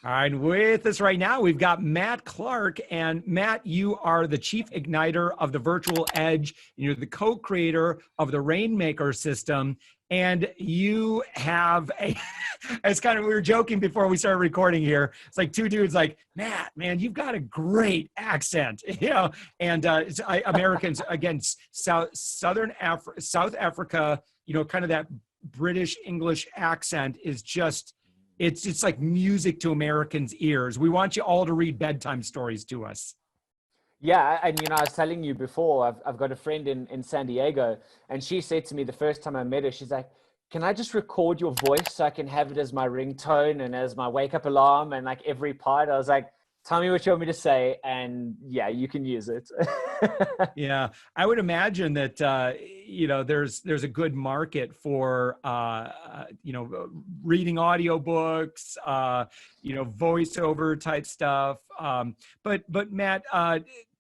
All right, with us right now, we've got Matt Clark. And Matt, you are the chief igniter of the Virtual Edge. You're the co-creator of the Rainmaker system. And you have a, it's kind of, we were joking before we started recording here. It's like two dudes like, Matt, man, you've got a great accent, and Americans, again, South Africa, kind of that British English accent is just, it's like music to Americans' ears. We want you all to read bedtime stories to us. Yeah, and I was telling you before, I've got a friend in San Diego, and she said to me the first time I met her, she's like, can I just record your voice so I can have it as my ringtone and as my wake up alarm and like every part? I was like, tell me what you want me to say, and yeah, you can use it. Yeah, I would imagine that there's a good market for reading audiobooks, voiceover type stuff. But Matt,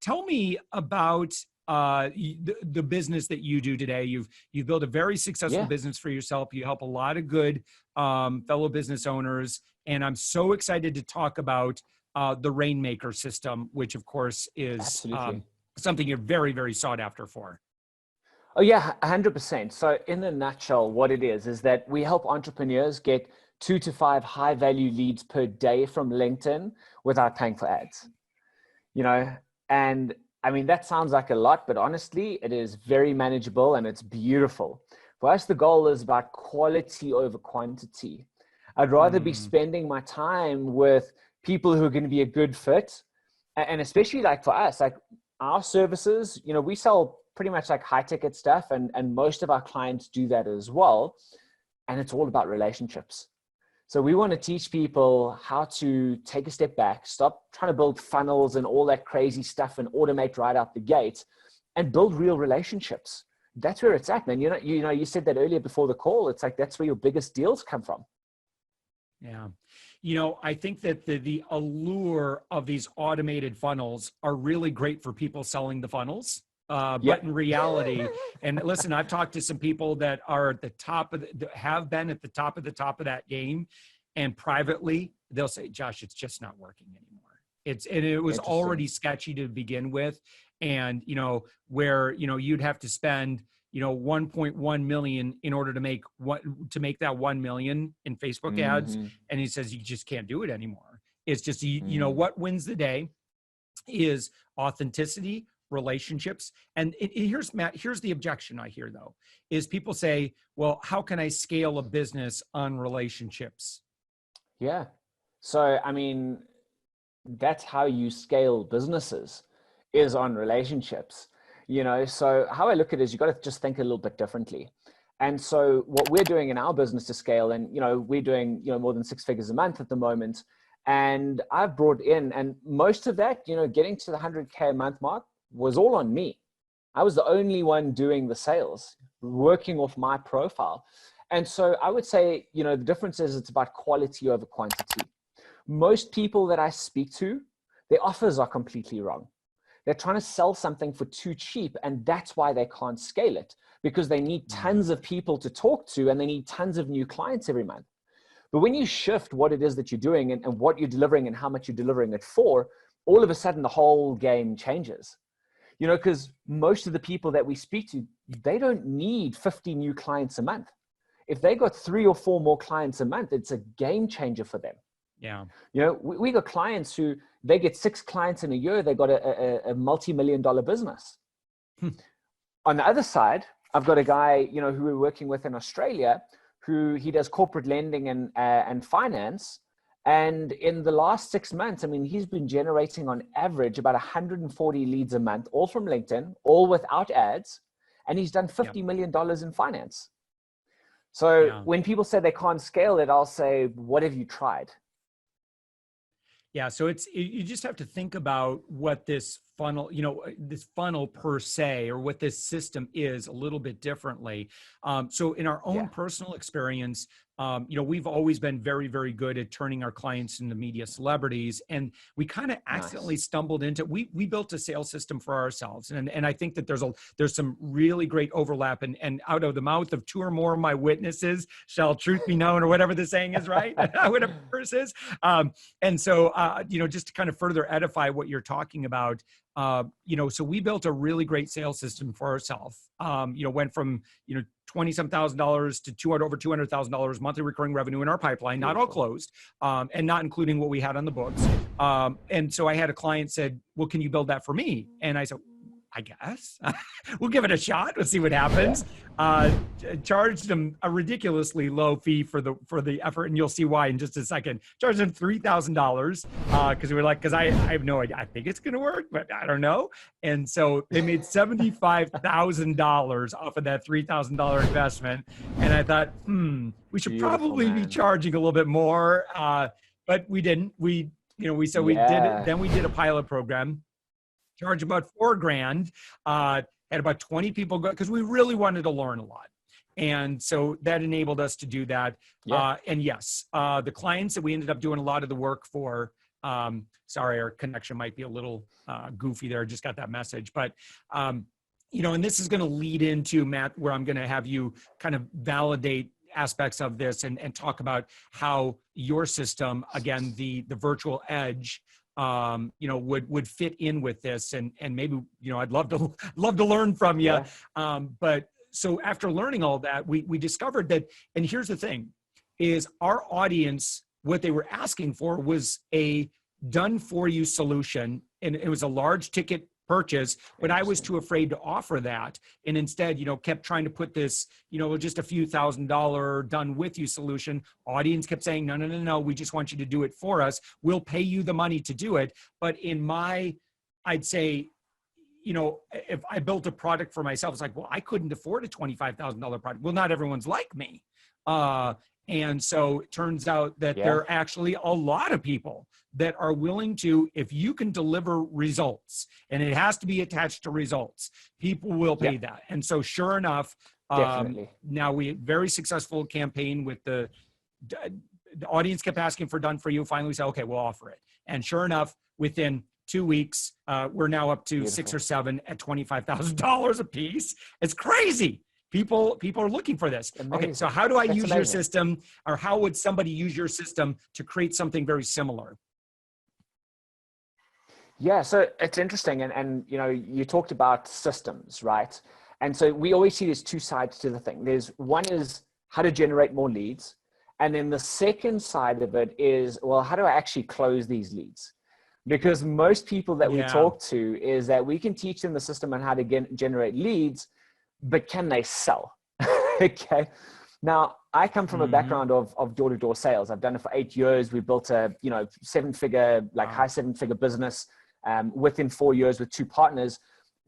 tell me about the business that you do today. You've built a very successful business for yourself. You help a lot of good fellow business owners, and I'm so excited to talk about the Rainmaker system, which of course is something you're very, very sought after for. Oh yeah, 100%. So in a nutshell, what it is that we help entrepreneurs get 2 to 5 high value leads per day from LinkedIn without paying for ads. And I mean, that sounds like a lot, but honestly, it is very manageable and it's beautiful. For us, the goal is about quality over quantity. I'd rather be spending my time with people who are going to be a good fit. And especially like for us, like our services, we sell pretty much like high ticket stuff, and most of our clients do that as well. And it's all about relationships. So we want to teach people how to take a step back, stop trying to build funnels and all that crazy stuff and automate right out the gate, and build real relationships. That's where it's at, man. You said that earlier before the call. It's like, that's where your biggest deals come from. Yeah. I think that the allure of these automated funnels are really great for people selling the funnels. But in reality, and listen, I've talked to some people that are at the top of have been at the top of that game, and privately they'll say, Josh, it's just not working anymore. It was already sketchy to begin with. And, where, you'd have to spend, 1.1 million in order to make that 1 million in Facebook ads. And he says, you just can't do it anymore. It's just, what wins the day is authenticity, relationships. And here's the objection I hear though, is people say, well, how can I scale a business on relationships? Yeah. So, I mean, that's how you scale businesses, is on relationships. So how I look at it is you got to just think a little bit differently. And so what we're doing in our business to scale, and, we're doing, more than 6 figures a month at the moment. And I've brought in, and most of that, getting to the 100K a month mark was all on me. I was the only one doing the sales, working off my profile. And so I would say, the difference is it's about quality over quantity. Most people that I speak to, their offers are completely wrong. They're trying to sell something for too cheap, and that's why they can't scale it, because they need tons of people to talk to and they need tons of new clients every month. But when you shift what it is that you're doing and what you're delivering and how much you're delivering it for, all of a sudden the whole game changes. Because most of the people that we speak to, they don't need 50 new clients a month. If they got 3 or 4 more clients a month, it's a game changer for them. Yeah. We got clients who, they get 6 clients in a year, they got a multi-million-dollar business. On the other side, I've got a guy, who we're working with in Australia, who he does corporate lending and finance. And in the last 6 months, I mean, he's been generating on average about 140 leads a month, all from LinkedIn, all without ads. And he's done $50 million in finance. So when people say they can't scale it, I'll say, what have you tried? Yeah. So you just have to think about what this funnel, this funnel per se, or what this system is a little bit differently. So in our own personal experience, we've always been very, very good at turning our clients into media celebrities. And we kind of accidentally stumbled into, we built a sales system for ourselves. And I think that there's some really great overlap, and out of the mouth of two or more of my witnesses shall truth be known, or whatever the saying is, right? Whatever verse is. And so, just to kind of further edify what you're talking about, so we built a really great sales system for ourselves. Went from, $20-some thousand to over $200,000 monthly recurring revenue in our pipeline, not all closed, and not including what we had on the books. And so I had a client said, well, can you build that for me? And I said, I guess we'll give it a shot. Let's see what happens. Charged them a ridiculously low fee for the effort, and you'll see why in just a second. Charged them $3,000 because we were like, because I have no idea. I think it's going to work, but I don't know. And so they made $75,000 off of that $3,000 investment. And I thought, we should probably be charging a little bit more, but we didn't. We did it. Then we did a pilot program. Charge about $4,000, had about 20 people go, because we really wanted to learn a lot. And so that enabled us to do that. And yes, the clients that we ended up doing a lot of the work for, sorry, our connection might be a little goofy there. I just got that message. But, and this is going to lead into, Matt, where I'm going to have you kind of validate aspects of this and talk about how your system, again, the virtual edge, would fit in with this, and maybe, I'd love to learn from you. But so after learning all that, we discovered that, and here's the thing, is our audience, what they were asking for was a done for you solution. And it was a large ticket purchase, but I was too afraid to offer that. And instead, kept trying to put this, just a few $1,000 done with you solution. Audience kept saying, no, we just want you to do it for us. We'll pay you the money to do it. But I'd say, if I built a product for myself, it's like, well, I couldn't afford a $25,000 product. Well, not everyone's like me. And so it turns out that there are actually a lot of people that are willing to, if you can deliver results, and it has to be attached to results, people will pay that. And so sure enough, now we had a very successful campaign with the audience kept asking for done for you. Finally, we said, okay, we'll offer it. And sure enough, within 2 weeks, we're now up to 6 or 7 at $25,000 a piece. It's crazy. People are looking for this. Amazing. Okay, so how do I use your system, or how would somebody use your system to create something very similar? Yeah, so it's interesting. And you talked about systems, right? And so we always see there's two sides to the thing. One is how to generate more leads. And then the second side of it is, well, how do I actually close these leads? Because most people that we talk to is that we can teach them the system on how to generate leads, but can they sell? Okay. Now, I come from a background of door-to-door sales. I've done it for 8 years. We built a, high seven-figure business within 4 years with 2 partners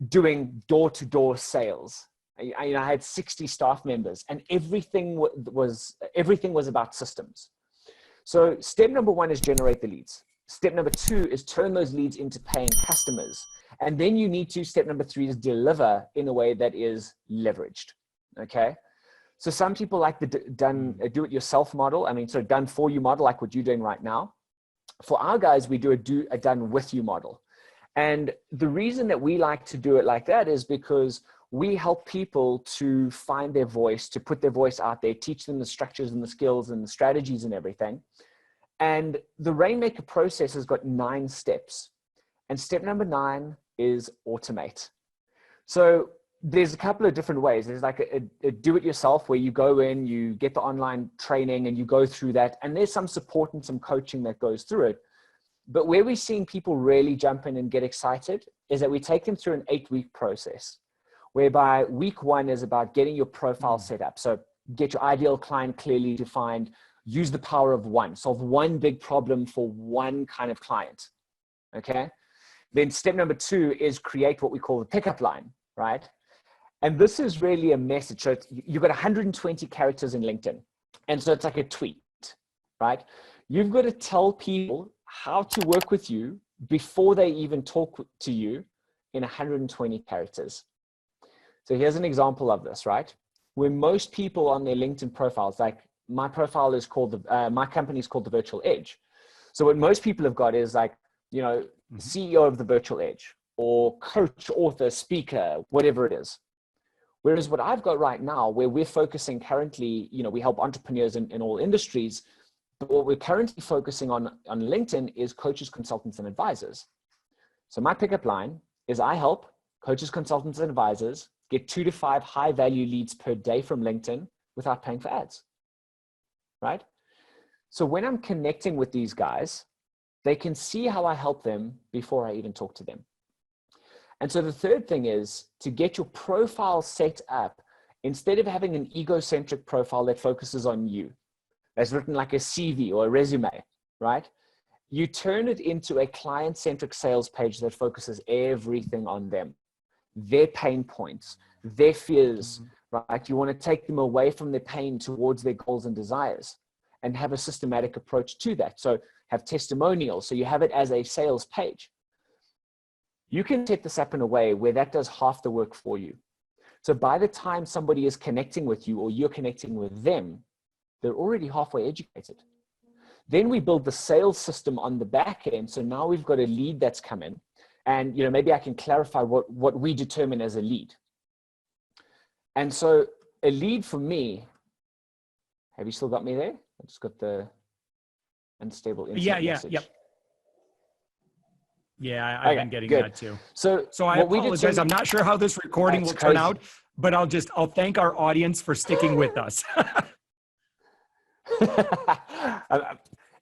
doing door-to-door sales. I had 60 staff members, and everything was about systems. So step number 1 is generate the leads. Step number 2 is turn those leads into paying customers. And then you need to, step number 3 is deliver in a way that is leveraged. Okay. So some people like the do-it-yourself model. So done for you model, like what you're doing right now. For our guys, we do a done with you model. And the reason that we like to do it like that is because we help people to find their voice, to put their voice out there, teach them the structures and the skills and the strategies and everything. And the Rainmaker process has got 9 steps. And step number 9 is automate. So there's a couple of different ways. There's like a do-it-yourself where you go in, you get the online training and you go through that. And there's some support and some coaching that goes through it. But where we're seeing people really jump in and get excited is that we take them through an 8-week process, whereby week 1 is about getting your profile set up. So get your ideal client clearly defined, use the power of one, solve one big problem for one kind of client. Okay. Then step number 2 is create what we call the pickup line, right? And this is really a message. So you've got 120 characters in LinkedIn. And so it's like a tweet, right? You've got to tell people how to work with you before they even talk to you in 120 characters. So here's an example of this, right? Where most people on their LinkedIn profiles, like my profile is called my company is called the Virtual Edge. So what most people have got is like, you know, CEO of the Virtual Edge, or coach, author, speaker, whatever it is. Whereas what I've got right now, where we're focusing currently, you know, we help entrepreneurs in all industries, but what we're currently focusing on LinkedIn is coaches, consultants, and advisors. So my pickup line is I help coaches, consultants, and advisors get 2 to 5 high value leads per day from LinkedIn without paying for ads, right? So when I'm connecting with these guys, they can see how I help them before I even talk to them. And so the third thing is to get your profile set up. Instead of having an egocentric profile that focuses on you, that's written like a CV or a resume, right? You turn it into a client-centric sales page that focuses everything on them, their pain points, their fears, right? You want to take them away from their pain towards their goals and desires, and have a systematic approach to that. So have testimonials. So you have it as a sales page. You can set this up in a way where that does half the work for you. So by the time somebody is connecting with you or you're connecting with them, they're already halfway educated. Then we build the sales system on the back end. So now we've got a lead that's come in, and, you know, maybe I can clarify what we determine as a lead. And so a lead for me, have you still got me there? I just got the unstable internet message. Yeah, I've been getting that too. So I apologize. I'm not sure how this recording will turn out, but I'll thank our audience for sticking with us.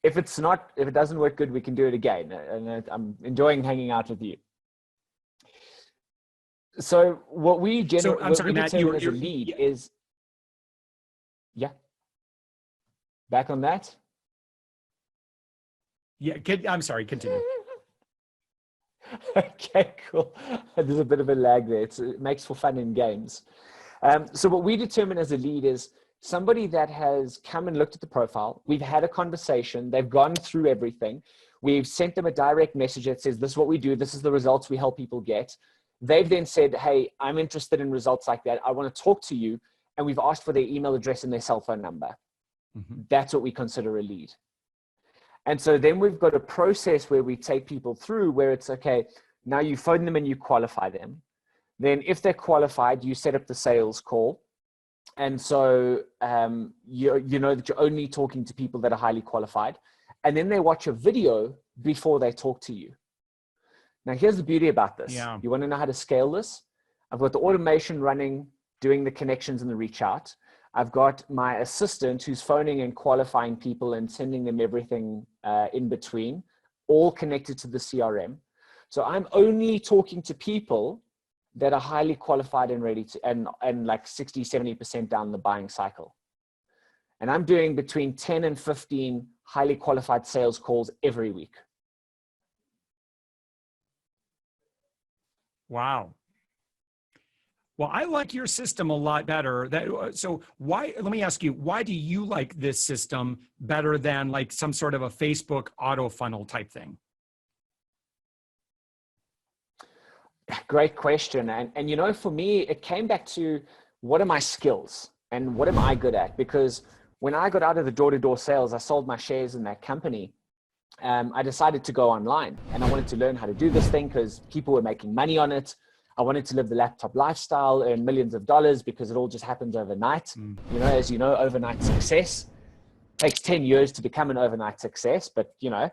If it doesn't work good, we can do it again. And I'm enjoying hanging out with you. So what we generally determine as a lead is, yeah. Back on that? Yeah, I'm sorry, continue. Okay, cool. There's a bit of a lag there. It makes for fun in games. So what we determine as a lead is somebody that has come and looked at the profile. We've had a conversation. They've gone through everything. We've sent them a direct message that says, this is what we do. This is the results we help people get. They've then said, hey, I'm interested in results like that. I want to talk to you. And we've asked for their email address and their cell phone number. That's what we consider a lead. And so then we've got a process where we take people through where it's, okay, now you phone them and you qualify them. Then if they're qualified, you set up the sales call. And so you know that you're only talking to people that are highly qualified. And then they watch a video before they talk to you. Now, here's the beauty about this. Yeah. You want to know how to scale this? I've got the automation running, doing the connections and the reach out. I've got my assistant who's phoning and qualifying people and sending them everything in between, all connected to the CRM. So I'm only talking to people that are highly qualified and ready to, and like 60, 70% down the buying cycle. And I'm doing between 10 and 15 highly qualified sales calls every week. Wow. Well, I like your system a lot better. So why, let me ask you, why do you like this system better than like some sort of a Facebook auto funnel type thing? Great question. And you know, for me, it came back to what are my skills and what am I good at? Because when I got out of the door-to-door sales, I sold my shares in that company. I decided to go online and I wanted to learn how to do this thing because people were making money on it. I wanted to live the laptop lifestyle, earn millions of dollars because it all just happens overnight. You know, as you know, overnight success takes 10 years to become an overnight success, but you know,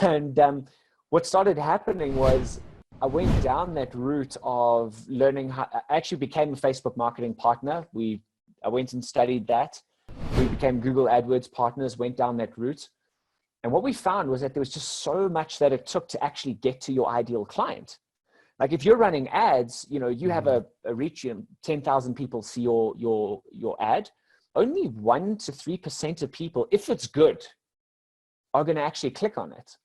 and what started happening was I went down that route of learning how. I actually became a Facebook marketing partner. I went and studied that. We became Google AdWords partners, went down that route. And what we found was that there was just so much that it took to actually get to your ideal client. Like if you're running ads, you know, you have a reach, 10,000 people see your ad. Only 1 to 3% of people, if it's good, are going to actually click on it.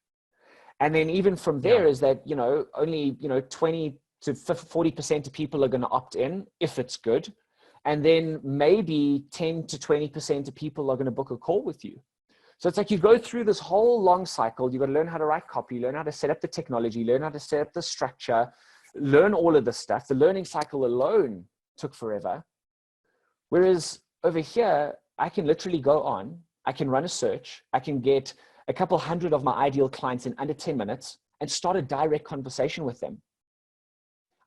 And then even from there is that, you know, only, 20 to 40% of people are going to opt in if it's good. And then maybe 10 to 20% of people are going to book a call with you. So it's like you go through this whole long cycle. You've got to learn how to write copy, learn how to set up the technology, learn how to set up the structure, learn all of this stuff. The learning cycle alone took forever. Whereas over here, I can literally go on, I can run a search, I can get a couple hundred of my ideal clients in under 10 minutes and start a direct conversation with them.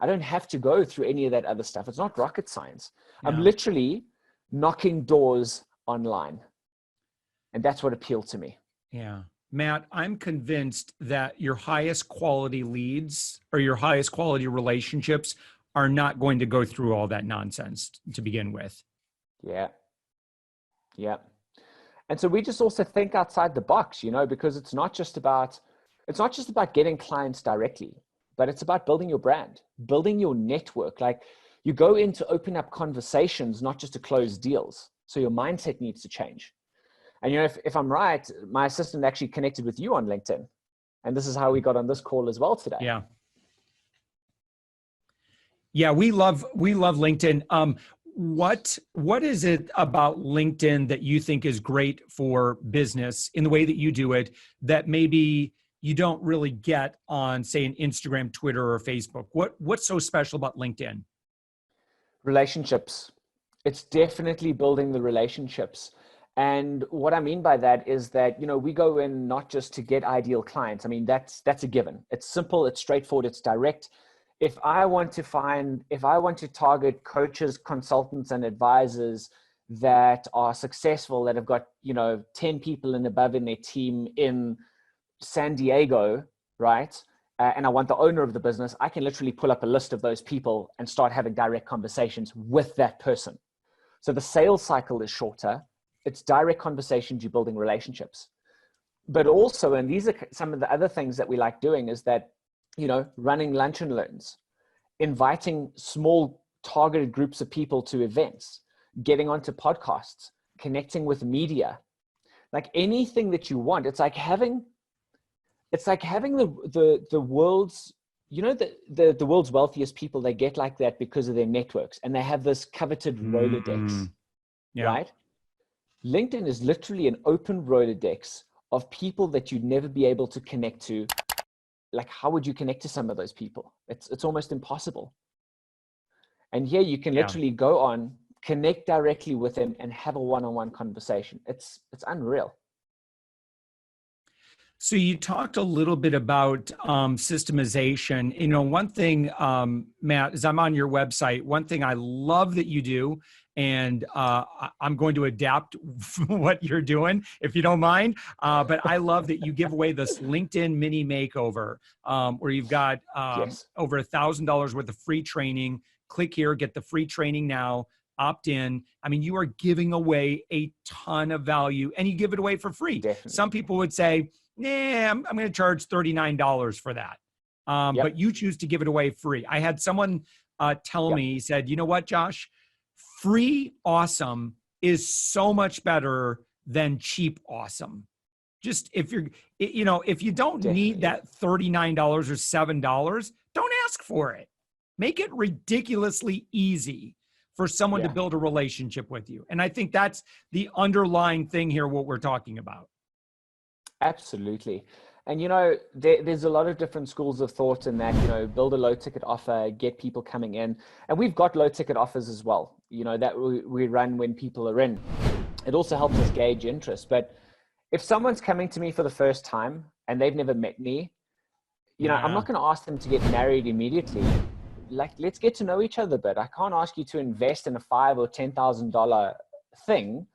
I don't have to go through any of that other stuff. It's not rocket science. Yeah. I'm literally knocking doors online. And that's what appealed to me. Yeah. Matt, I'm convinced that your highest quality leads or your highest quality relationships are not going to go through all that nonsense to begin with. Yeah. Yeah. And so we just also think outside the box, you know, because it's not just about getting clients directly, but it's about building your brand, building your network. Like, you go in to open up conversations, not just to close deals. So your mindset needs to change. And, you know, if I'm right, my assistant actually connected with you on LinkedIn. And this is how we got on this call as well today. Yeah. Yeah, we love LinkedIn. What is it about LinkedIn that you think is great for business in the way that you do it that maybe you don't really get on, say, an Instagram, Twitter, or Facebook? What's so special about LinkedIn? Relationships. It's definitely building the relationships. And what I mean by that is that, you know, we go in not just to get ideal clients. I mean, that's a given. It's simple, it's straightforward, it's direct. If I want to target coaches, consultants, and advisors that are successful, that have got, you know, 10 people and above in their team in San Diego, right? And I want the owner of the business, I can literally pull up a list of those people and start having direct conversations with that person. So the sales cycle is shorter. It's direct conversations, you're building relationships. But also, and these are some of the other things that we like doing, is that, you know, running lunch and learns, inviting small targeted groups of people to events, getting onto podcasts, connecting with media, like anything that you want. It's like having the world's, you know, the world's wealthiest people, they get like that because of their networks, and they have this coveted Rolodex, yeah. right? LinkedIn is literally an open Rolodex of people that you'd never be able to connect to. Like, how would you connect to some of those people? It's almost impossible. And here you can literally go on, connect directly with them, and have a one-on-one conversation. It's unreal. So you talked a little bit about systemization. You know, one thing, Matt, is I'm on your website. One thing I love that you do, and I'm going to adapt what you're doing, if you don't mind. But I love that you give away this LinkedIn mini makeover, where you've got over $1,000 worth of free training. Click here, get the free training now. Opt in. I mean, you are giving away a ton of value, and you give it away for free. Definitely. Some people would say, nah, I'm going to charge $39 for that. But you choose to give it away free. I had someone tell me, he said, you know what, Josh, free awesome is so much better than cheap awesome. Just if you're, you know, if you don't need that $39 or $7, don't ask for it. Make it ridiculously easy for someone to build a relationship with you. And I think that's the underlying thing here, what we're talking about. Absolutely. And, you know, there's a lot of different schools of thought in that, you know, build a low ticket offer, get people coming in. And we've got low ticket offers as well, you know, that we run when people are in. It also helps us gauge interest. But if someone's coming to me for the first time and they've never met me, you know, I'm not going to ask them to get married immediately. Like, let's get to know each other a bit. I can't ask you to invest in a $5,000 or $10,000 thing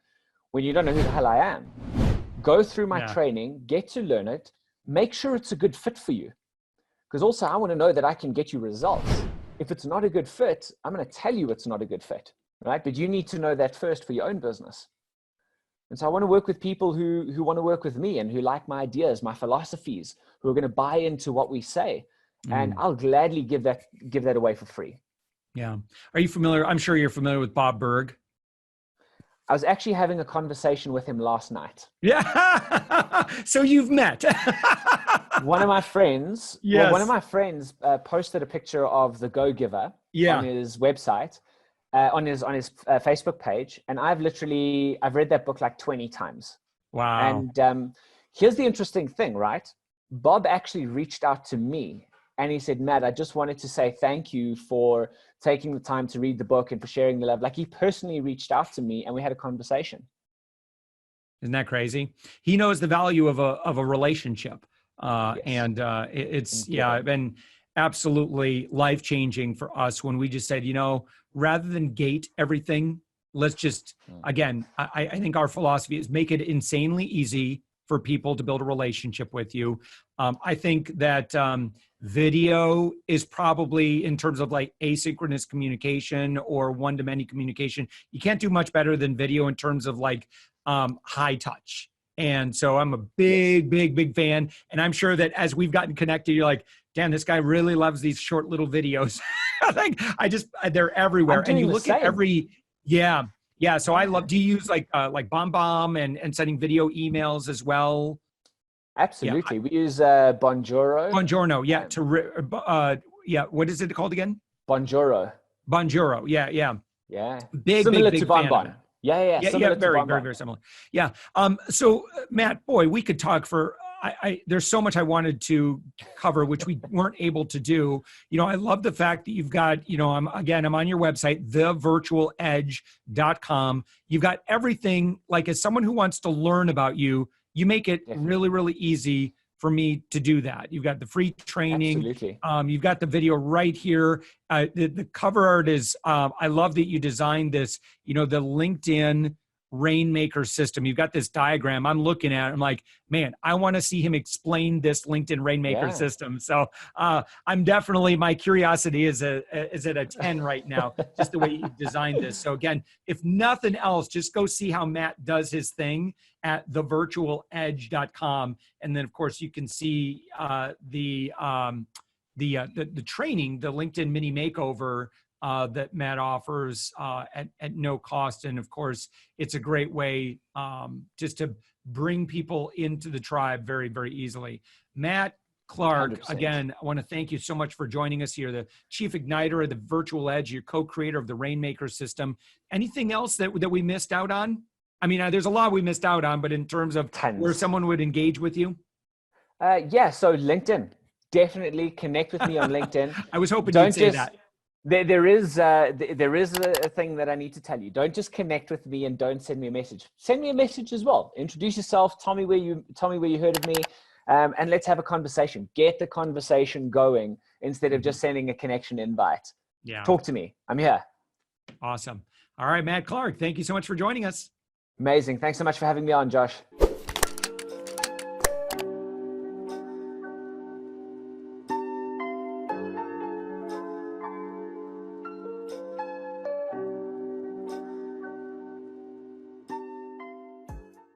when you don't know who the hell I am. Go through my training, get to learn it, make sure it's a good fit for you. Because also I want to know that I can get you results. If it's not a good fit, I'm going to tell you it's not a good fit, right? But you need to know that first for your own business. And so I want to work with people who want to work with me and who like my ideas, my philosophies, who are going to buy into what we say. And I'll gladly give that away for free. Yeah. Are you familiar? I'm sure you're familiar with Bob Berg. I was actually having a conversation with him last night. Yeah. So you've met. One of my friends, posted a picture of the Go Giver on his website, on his Facebook page. And I've read that book like 20 times. Wow. And here's the interesting thing, right? Bob actually reached out to me and he said, Matt, I just wanted to say thank you for taking the time to read the book and for sharing the love. Like, he personally reached out to me and we had a conversation. Isn't that crazy? He knows the value of a relationship. Yes. And it's, been absolutely life-changing for us when we just said, rather than gate everything, let's just, again, I think our philosophy is make it insanely easy for people to build a relationship with you. I think that video is probably, in terms of like asynchronous communication or one-to-many communication, you can't do much better than video in terms of like high touch. And so I'm a big fan. And I'm sure that as we've gotten connected, you're like, damn, this guy really loves these short little videos. Like they're everywhere. And you look at every, yeah. So I love, do you use like BombBomb and sending video emails as well? Absolutely. We use Bonjoro. Buongiorno, yeah. What is it called again? Bonjoro. Yeah. Yeah. Big similar to BonBon. Yeah. Very similar. Yeah. So Matt, boy, we could talk for. There's so much I wanted to cover, which we weren't able to do. I love the fact that you've got, I'm on your website, thevirtualedge.com. You've got everything. Like, as someone who wants to learn about you, you make it really, really easy for me to do that. You've got the free training. Absolutely. You've got the video right here. The cover art is, I love that you designed this, the LinkedIn Rainmaker system. You've got this diagram. I'm looking at it. I'm like, man, I want to see him explain this LinkedIn Rainmaker system. So I'm definitely, my curiosity is at a 10 right now, just the way you designed this. So again, if nothing else, just go see how Matt does his thing at thevirtualedge.com. And then of course you can see the training, the LinkedIn mini makeover that Matt offers at no cost. And of course, it's a great way just to bring people into the tribe very, very easily. Matt Clark, 100%. Again, I want to thank you so much for joining us here, the Chief Igniter of the Virtual Edge, your co-creator of the Rainmaker system. Anything else that we missed out on? I mean, there's a lot we missed out on, but in terms of where someone would engage with you? So LinkedIn, definitely connect with me on LinkedIn. I was hoping you'd say that. There is a thing that I need to tell you. Don't just connect with me and don't send me a message. Send me a message as well. Introduce yourself. Tell me where you heard of me, and let's have a conversation. Get the conversation going instead of just sending a connection invite. Yeah. Talk to me. I'm here. Awesome. All right, Matt Clark. Thank you so much for joining us. Amazing. Thanks so much for having me on, Josh.